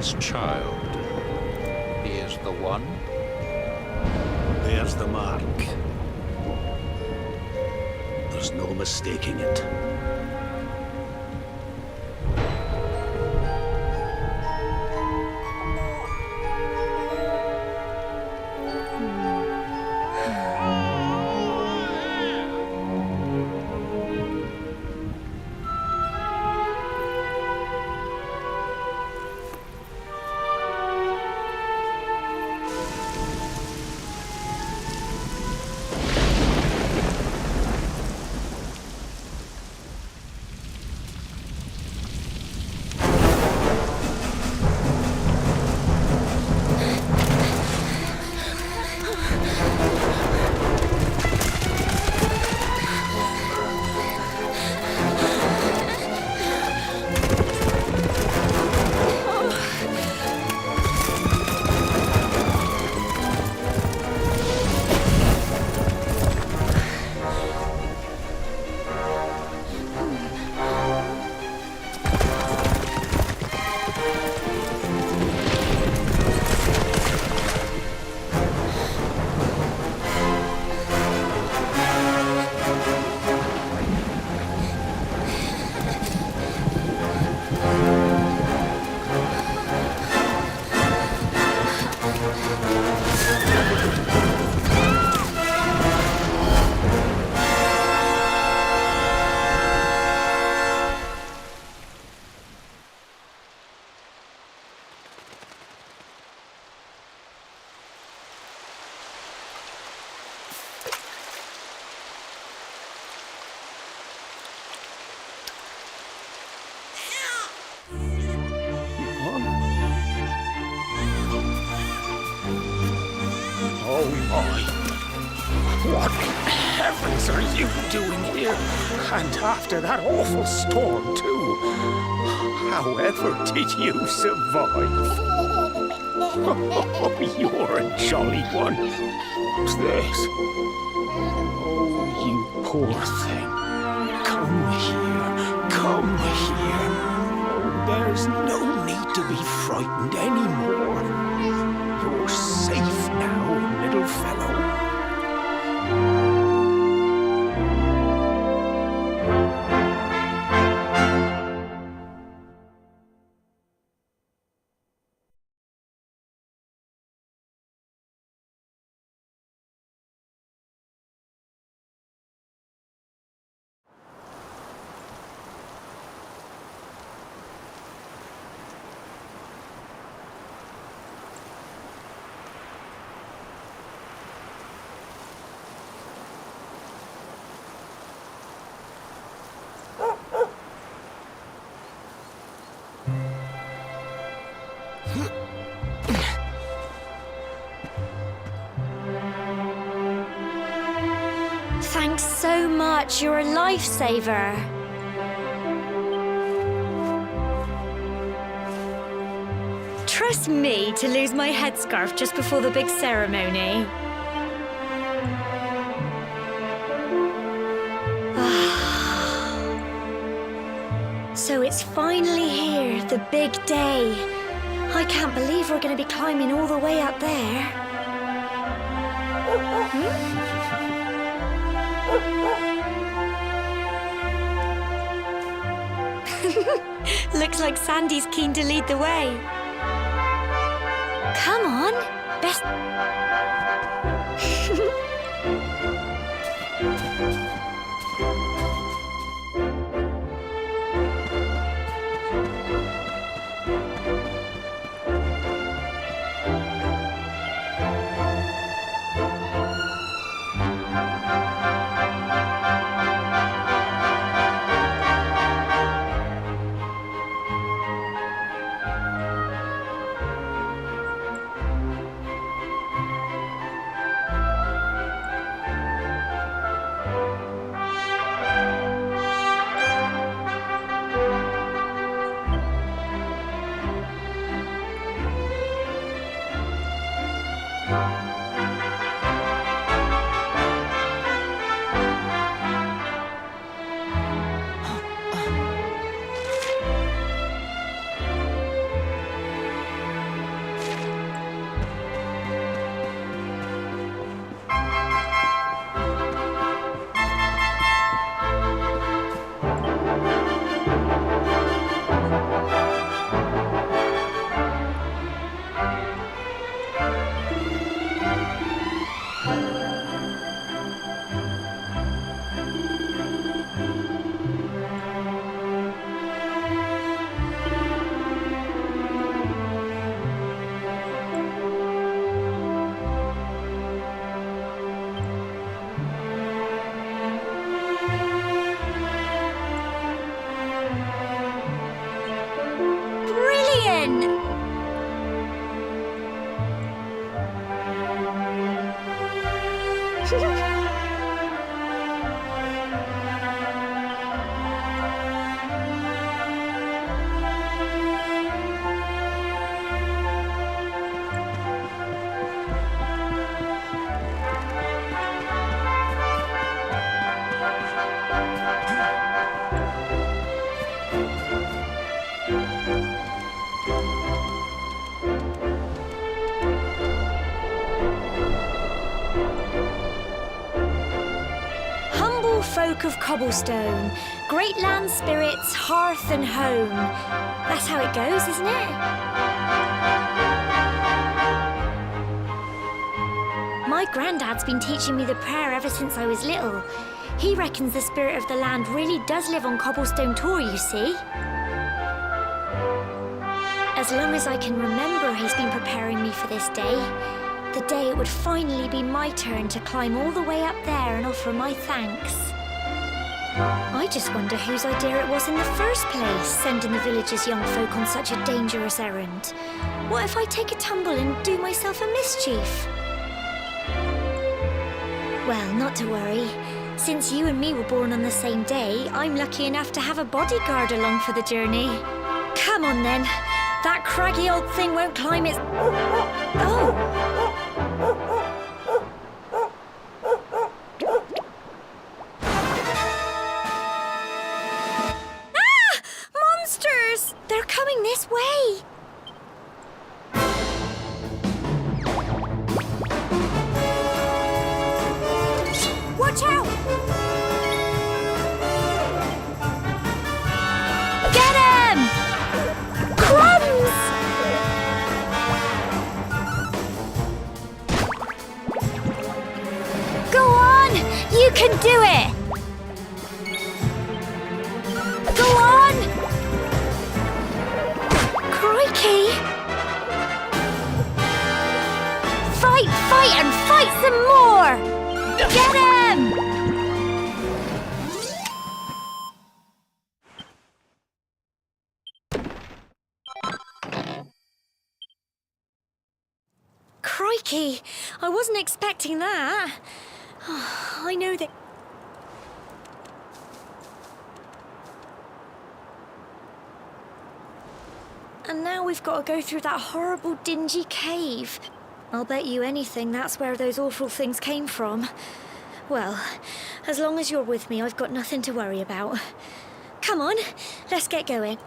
this child. He is the one. There's the mark. There's no mistaking it. What heavens are you doing here? And after that awful storm, too. However did you survive? Oh, you're a jolly one. What's this? Oh, you poor thing. Come here. Come here. Oh, there's no need to be frightened anymore. You're safe now, little fellow. Thanks so much. You're a lifesaver. Trust me to lose my headscarf just before the big ceremony. So it's finally here, the big day. I can't believe we're going to be climbing all the way up there. Looks like Sandy's keen to lead the way. Come on, best... Folk of cobblestone, great land spirits, hearth and home. That's how it goes, isn't it? My granddad's been teaching me the prayer ever since I was little. He reckons the spirit of the land really does live on Cobblestone Tor, you see. As long as I can remember, he's been preparing me for this day. The day it would finally be my turn to climb all the way up there and offer my thanks. I just wonder whose idea it was in the first place, sending the village's young folk on such a dangerous errand. What if I take a tumble and do myself a mischief? Well, not to worry. Since you and me were born on the same day, I'm lucky enough to have a bodyguard along for the journey. Come on then. That craggy old thing won't climb its... Oh! They're coming this way! Watch out! Get him! Crumbs! Go on! You can do it! Go on! Crikey! Fight, fight, and fight some more! Get him! Crikey! I wasn't expecting that. I know that... And now we've got to go through that horrible, dingy cave. I'll bet you anything that's where those awful things came from. Well, as long as you're with me, I've got nothing to worry about. Come on, let's get going.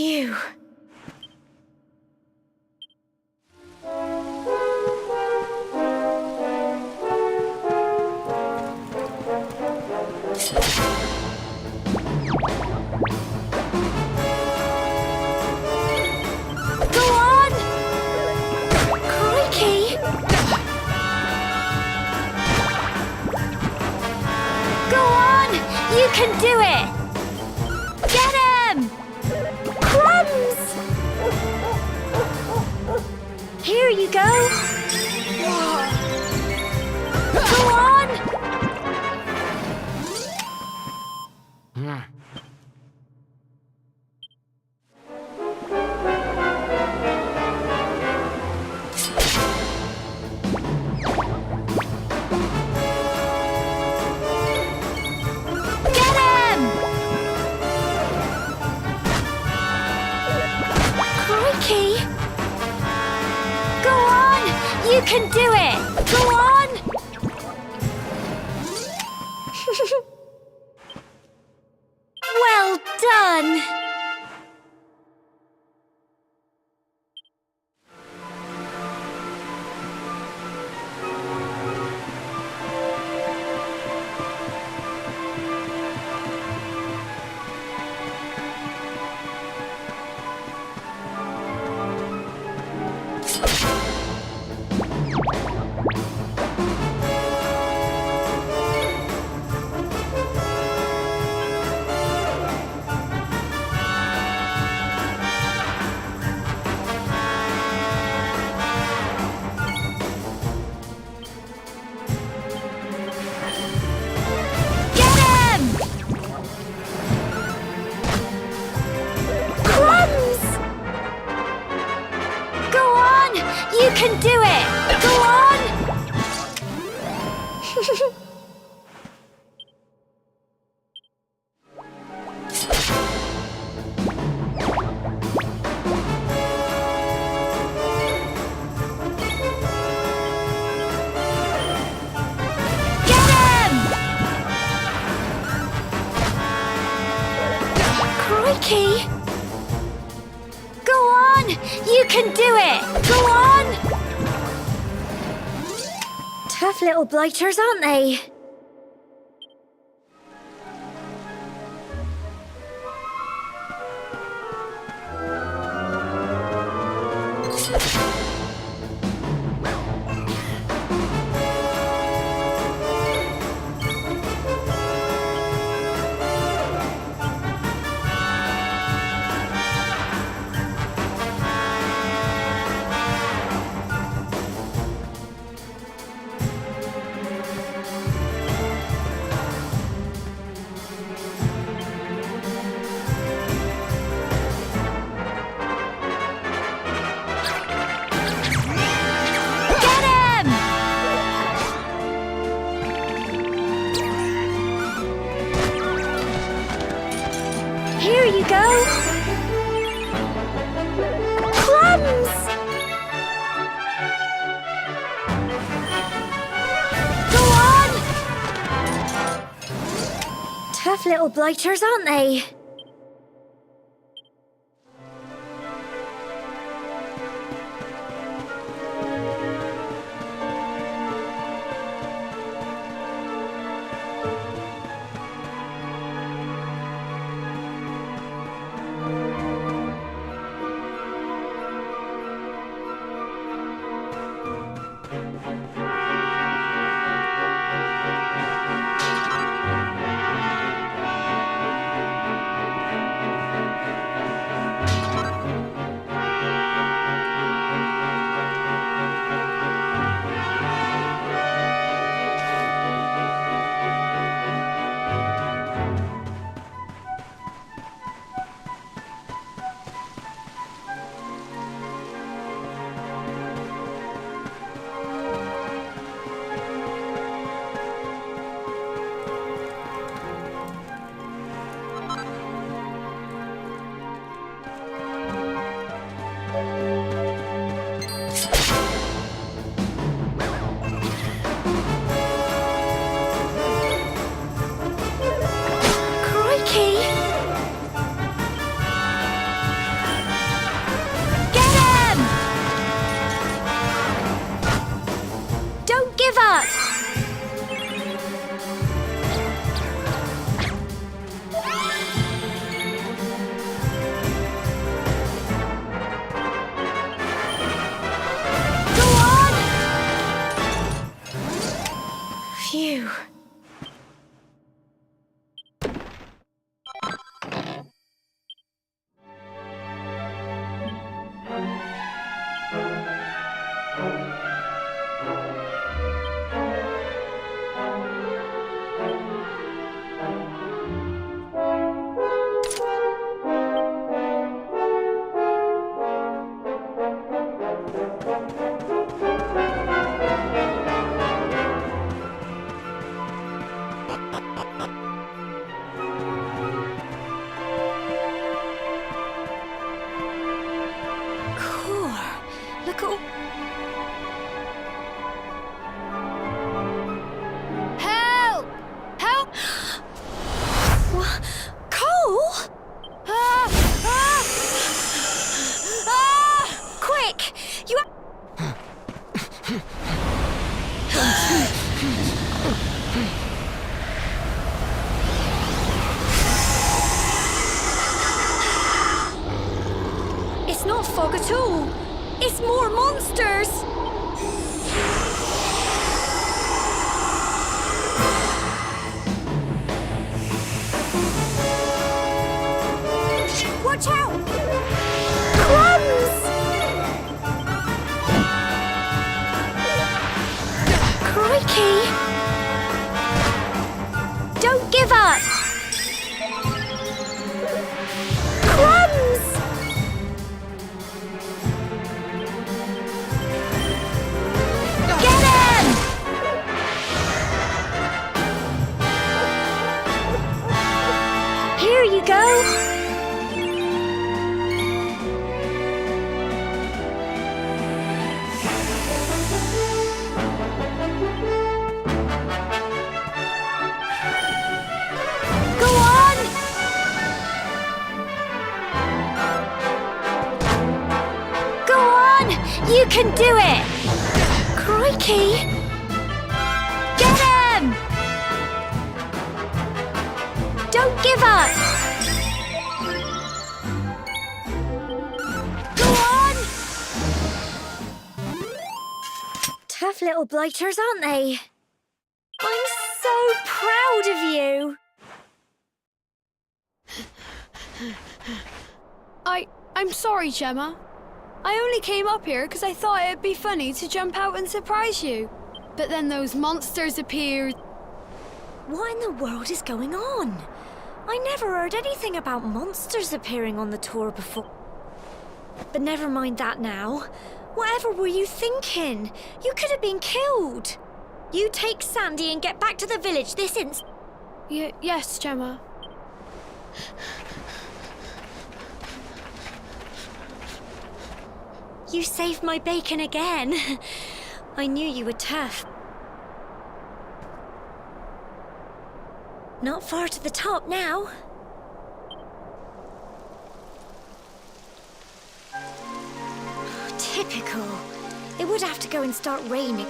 Phew. Go on! Crikey! Go on! You can do it! Get him! Crumbs! Here you go. can do it! Go on! Well done! You can do it! Go on! Get him! Crikey! Go on! You can do it! Go on! Tough little blighters, aren't they? Here you go! Crumbs! Go on! Tough little blighters, aren't they? fog at all. It's more monsters. Watch out! Crumbs! Crikey! Don't give up! Crumbs! Get him! Here you go! You can do it! Crikey! Get him! Don't give up! Go on! Tough little blighters, aren't they? I'm so proud of you! I'm sorry, Gemma. I only came up here because I thought it'd be funny to jump out and surprise you. But then those monsters appeared. What in the world is going on? I never heard anything about monsters appearing on the tour before. But never mind that now. Whatever were you thinking? You could have been killed. You take Sandy and get back to the village this instant. Yes, Gemma. You saved my bacon again. I knew you were tough. Not far to the top now. Typical. It would have to go and start raining.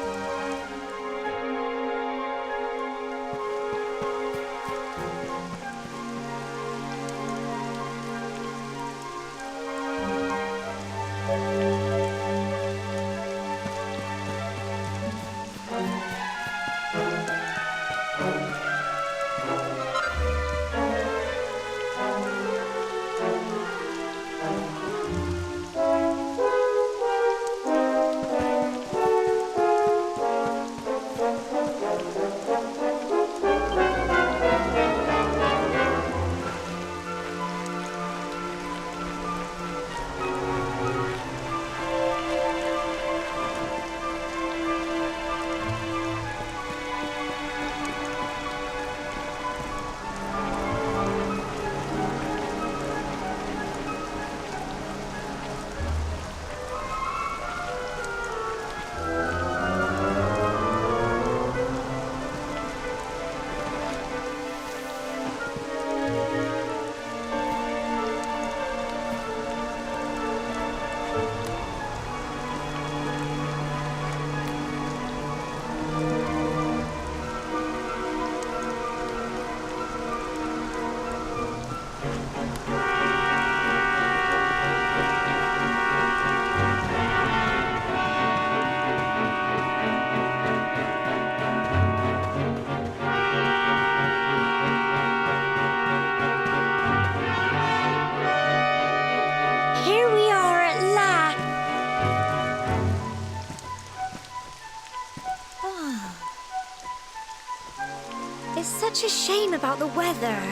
Such a shame about the weather.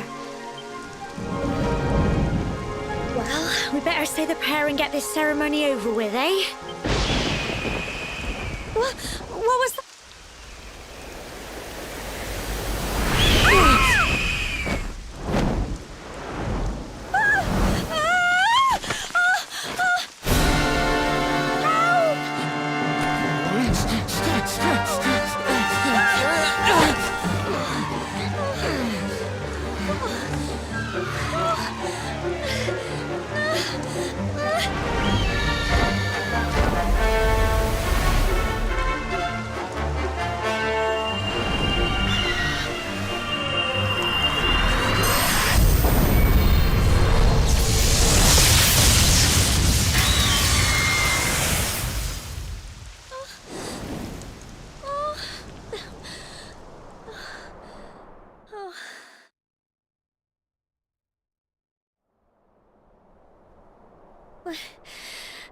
Well, we better say the prayer and get this ceremony over with, eh? What was that?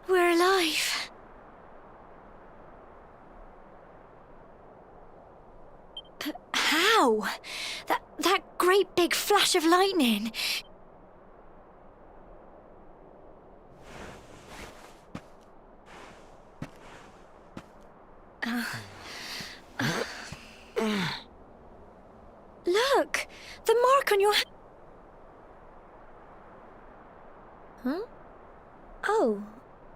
We're alive. But how? That great big flash of lightning. Look! The mark on your... Huh? Oh,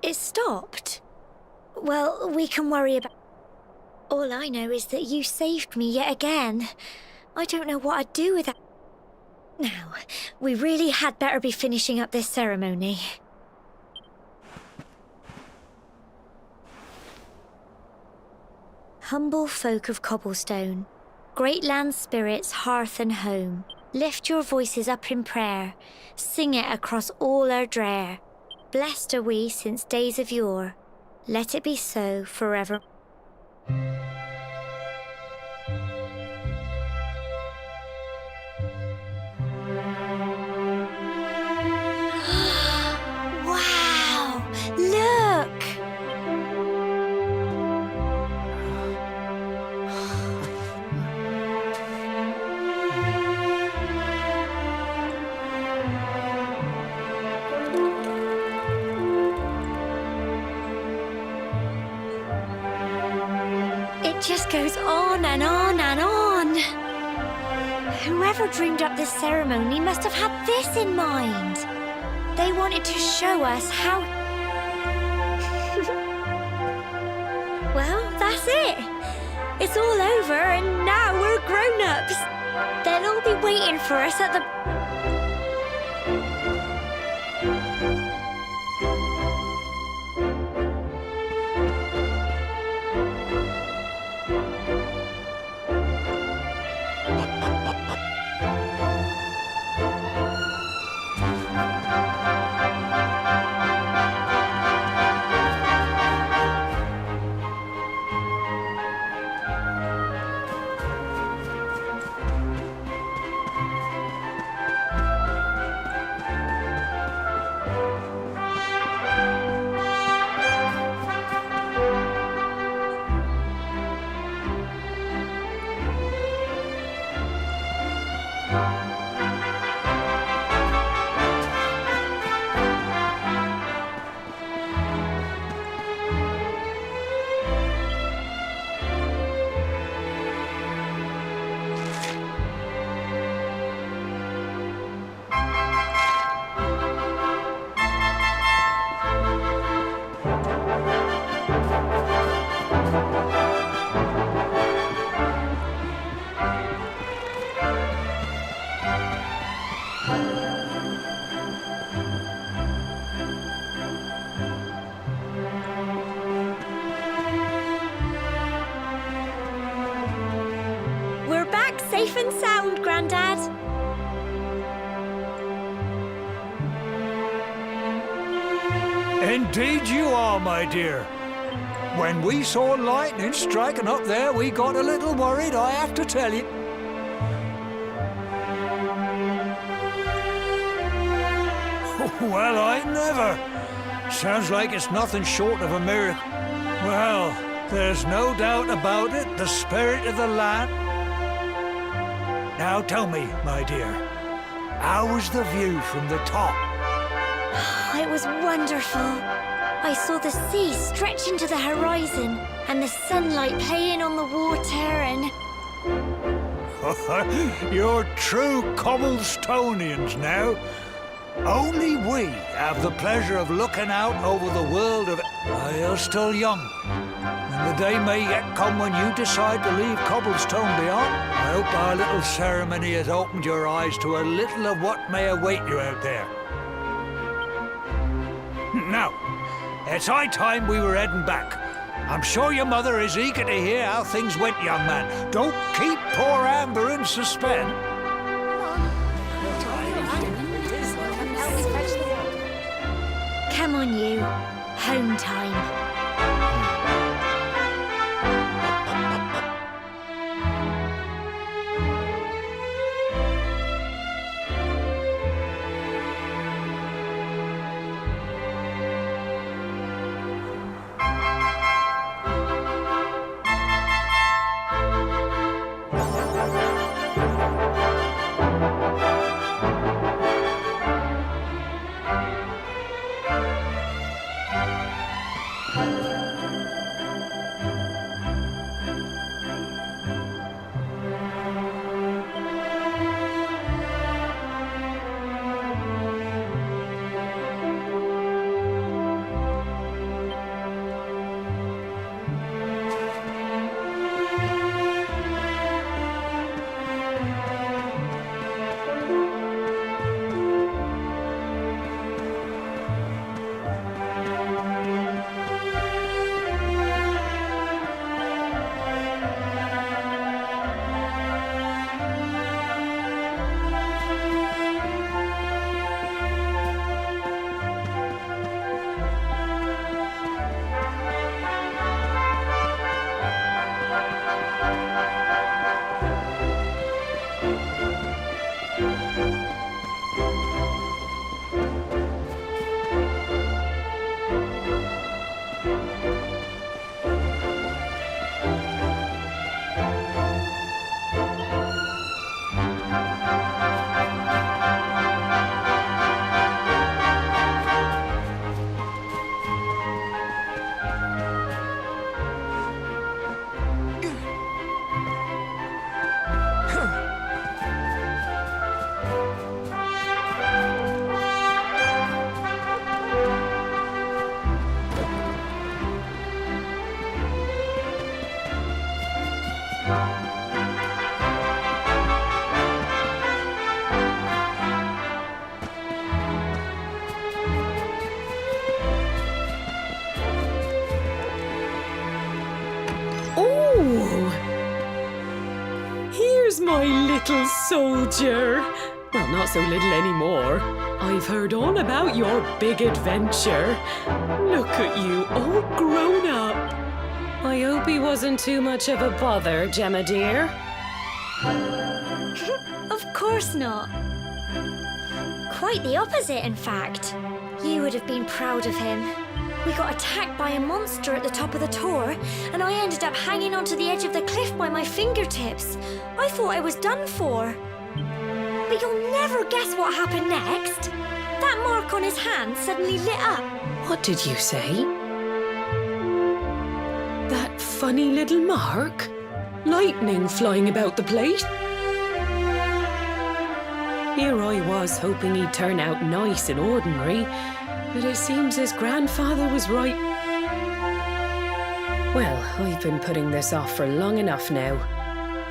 it stopped. Well, we can worry about... All I know is that you saved me yet again. I don't know what I'd do without... Now, we really had better be finishing up this ceremony. Humble folk of cobblestone, great land spirits, hearth and home, lift your voices up in prayer, sing it across all our drear. Blessed are we since days of yore, let it be so forever. Wow! Look! It just goes on and on and on. Whoever dreamed up this ceremony must have had this in mind. They wanted to show us how... Well, that's it. It's all over and now we're grown-ups. They'll all be waiting for us at the... Safe and sound, Grandad. Indeed you are, my dear. When we saw lightning striking up there, we got a little worried, I have to tell you. Well, I never. Sounds like it's nothing short of a miracle. Well, there's no doubt about it, the spirit of the land. Now tell me, my dear, how was the view from the top? It was wonderful. I saw the sea stretch into the horizon and the sunlight playing on the water and... You're true Cobblestonians now. Only we have the pleasure of looking out over the world of... You're still young. And the day may yet come when you decide to leave Cobblestone beyond. I hope our little ceremony has opened your eyes to a little of what may await you out there. Now, it's high time we were heading back. I'm sure your mother is eager to hear how things went, young man. Don't keep poor Amber in suspense. Come on, you. Home time. little soldier. Well, not so little anymore. I've heard all about your big adventure. Look at you, all grown up. I hope he wasn't too much of a bother, Gemma dear. Of course not. Quite the opposite, in fact. You would have been proud of him. We got attacked by a monster at the top of the tour, and I ended up hanging onto the edge of the cliff by my fingertips. I thought I was done for. But you'll never guess what happened next. That mark on his hand suddenly lit up. What did you say? That funny little mark? Lightning flying about the place? Here I was hoping he'd turn out nice and ordinary, but it seems his grandfather was right. Well, I've been putting this off for long enough now.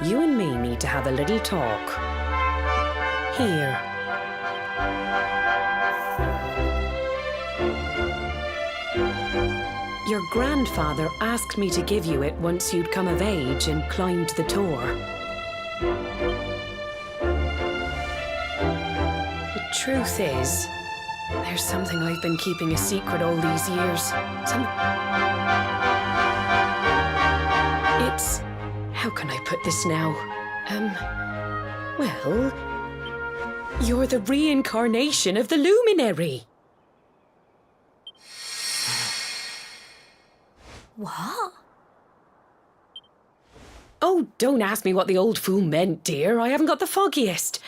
You and me need to have a little talk. Here. Your grandfather asked me to give you it once you'd come of age and climbed the tour. The truth is, there's something I've been keeping a secret all these years. It's... how can I put this now? Well... you're the reincarnation of the luminary. What? Oh, don't ask me what the old fool meant, dear. I haven't got the foggiest.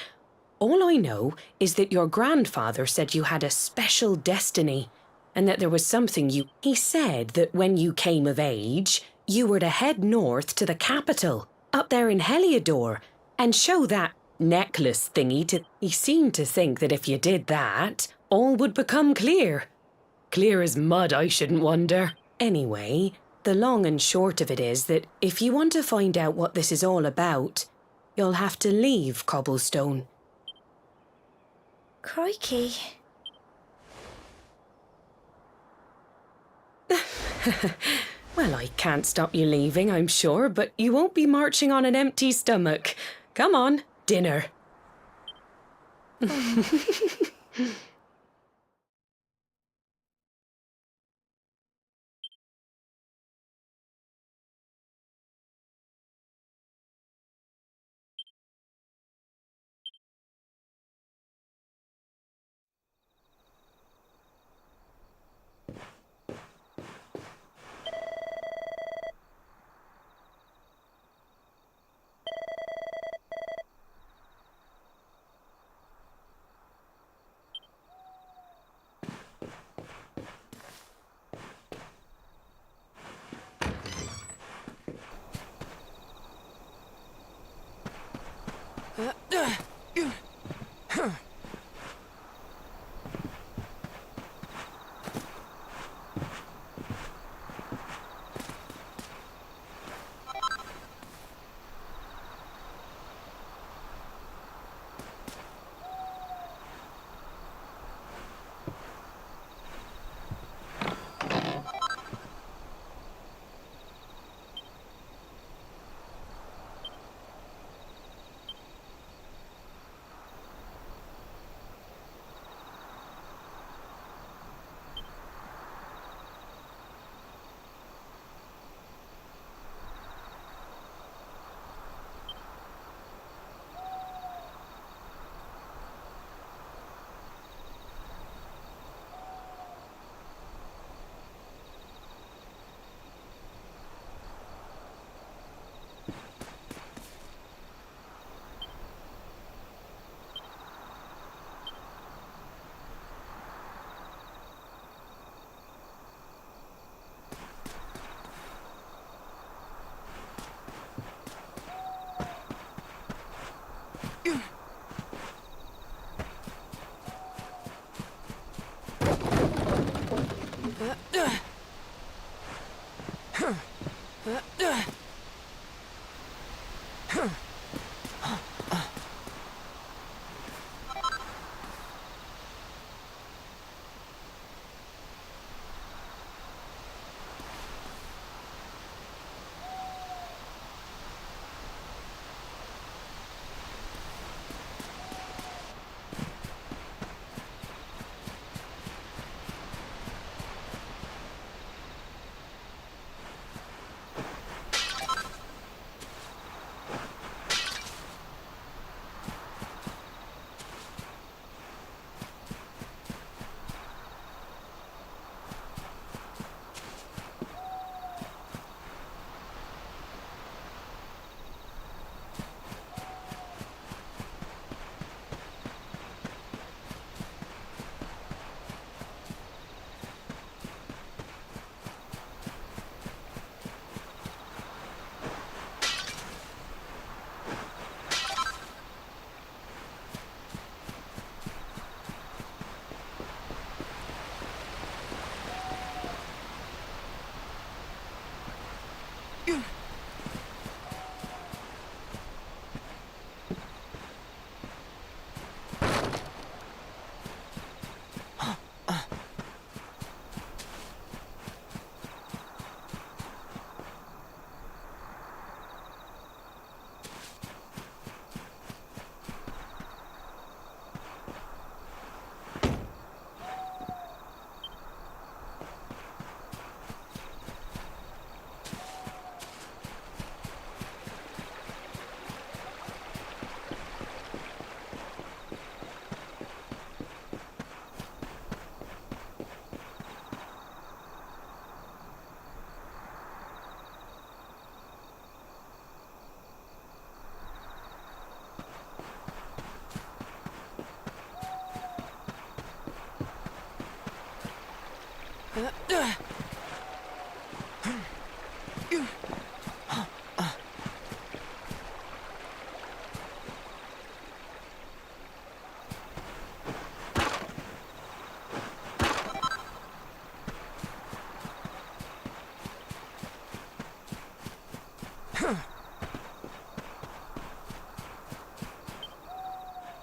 All I know is that your grandfather said you had a special destiny, and that there was something you... He said that when you came of age, you were to head north to the capital, up there in Heliodor, and show that necklace thingy to... He seemed to think that if you did that, all would become clear. Clear as mud, I shouldn't wonder. Anyway, the long and short of it is that if you want to find out what this is all about, you'll have to leave Cobblestone. Crikey. Well, I can't stop you leaving, I'm sure, but you won't be marching on an empty stomach. Come on, dinner.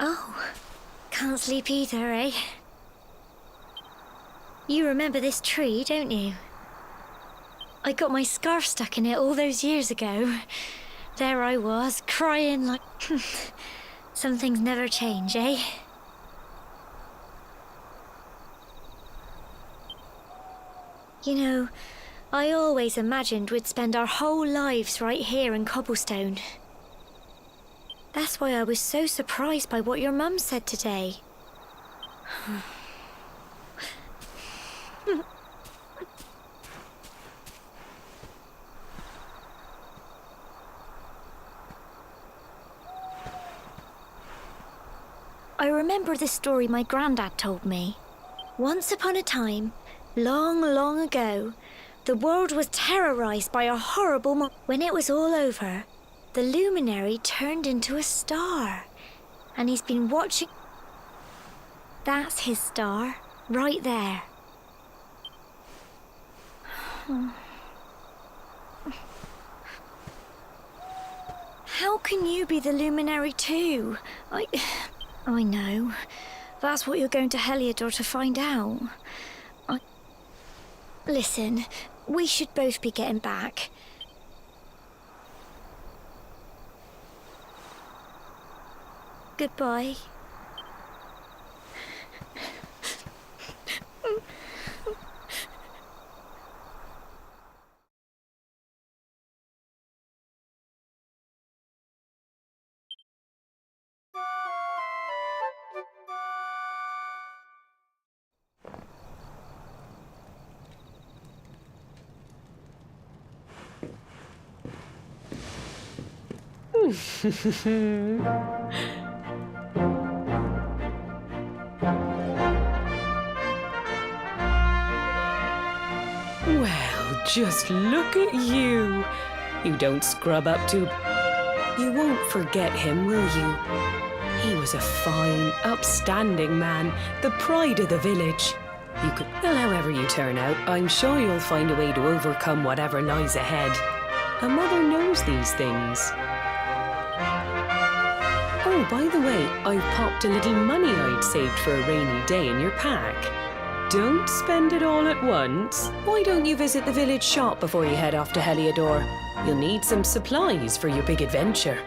Oh, can't sleep either, eh? You remember this tree, don't you? I got my scarf stuck in it all those years ago. There I was, crying like... Some things never change, eh? You know, I always imagined we'd spend our whole lives right here in Cobblestone. That's why I was so surprised by what your mum said today. I remember the story my granddad told me. Once upon a time, long, long ago, the world was terrorized by a horrible When it was all over, the luminary turned into a star. And he's been watching... That's his star, right there. How can you be the luminary too? I know. That's what you're going to Heliodor to find out. Listen, we should both be getting back. Goodbye. Well, just look at you. You don't scrub up too... You won't forget him, will you? He was a fine, upstanding man, the pride of the village. You could... Well, however you turn out, I'm sure you'll find a way to overcome whatever lies ahead. A mother knows these things. Oh, by the way, I've popped a little money I'd saved for a rainy day in your pack. Don't spend it all at once. Why don't you visit the village shop before you head off to Heliodor? You'll need some supplies for your big adventure.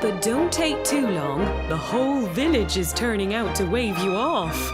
But don't take too long. The whole village is turning out to wave you off.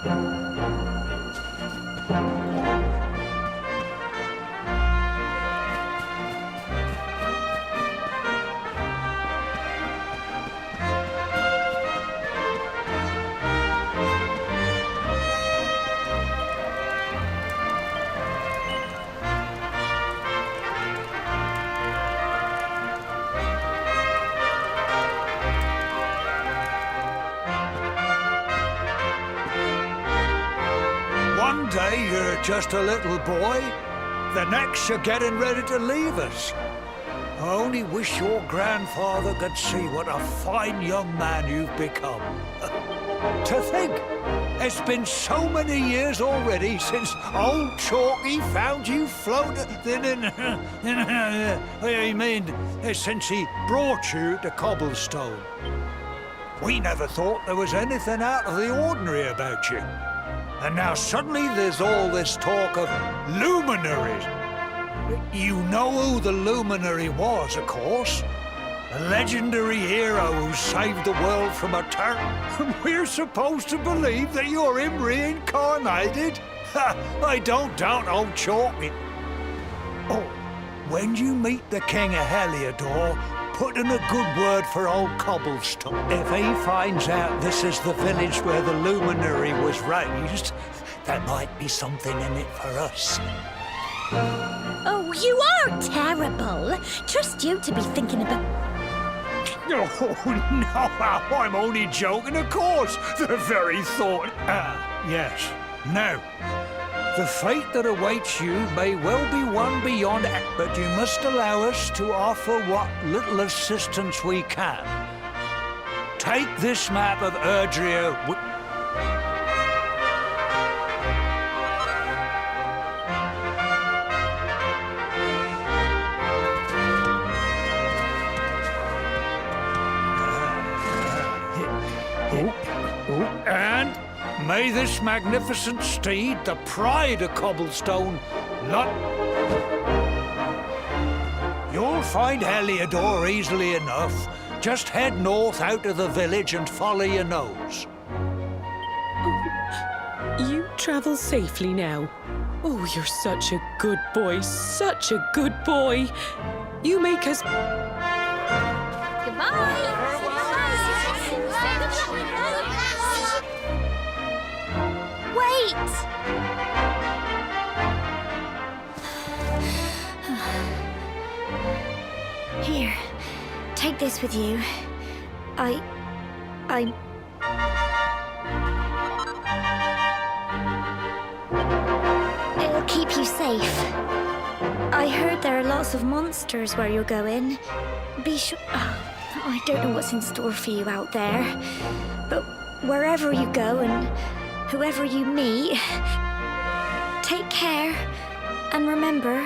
One day you're just a little boy, the next you're getting ready to leave us. I only wish your grandfather could see what a fine young man you've become. To think, it's been so many years already since old Chalky found you floating since he brought you to Cobblestone. We never thought there was anything out of the ordinary about you. And now suddenly there's all this talk of luminaries. You know who the luminary was, of course. A legendary hero who saved the world from a Turk. And we're supposed to believe that you're him reincarnated? Ha! I don't doubt old Chalky. Oh, when you meet the King of Heliodor, put in a good word for old Cobblestone. If he finds out this is the village where the luminary was raised, there might be something in it for us. Oh, you are terrible. Trust you to be thinking about... Oh, no, I'm only joking, of course. The very thought... yes. Now, the fate that awaits you may well be one beyond... But you must allow us to offer what little assistance we can. Take this map of Erdrea... And may this magnificent steed, the pride of Cobblestone, not... You'll find Heliodor easily enough. Just head north out of the village and follow your nose. You travel safely now. Oh, you're such a good boy, such a good boy. You make us... Goodbye! Wait! Here, take this with you. It'll keep you safe. I heard there are lots of monsters where you're going. Be sure... I don't know what's in store for you out there. But wherever you go and whoever you meet, take care and remember...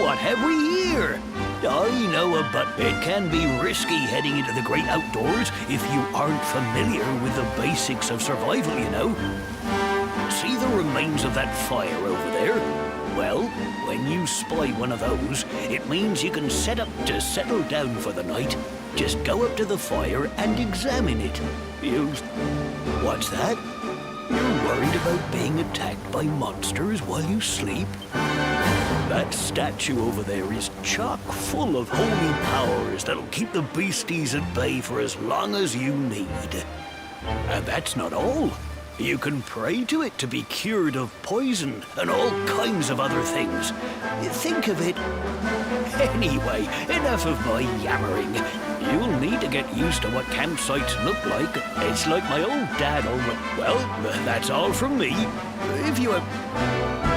What have we here? I know it can be risky heading into the great outdoors if you aren't familiar with the basics of survival, you know. See the remains of that fire over there? Well, When you spy one of those, it means you can set up to settle down for the night. Just go up to the fire and examine it. What's that? You're worried about being attacked by monsters while you sleep? That statue over there is chock full of holy powers that'll keep the beasties at bay for as long as you need. And that's not all. You can pray to it to be cured of poison and all kinds of other things. Think of it. Anyway, enough of my yammering. You'll need to get used to what campsites look like. It's like my old dad always... Well, that's all from me. If you have...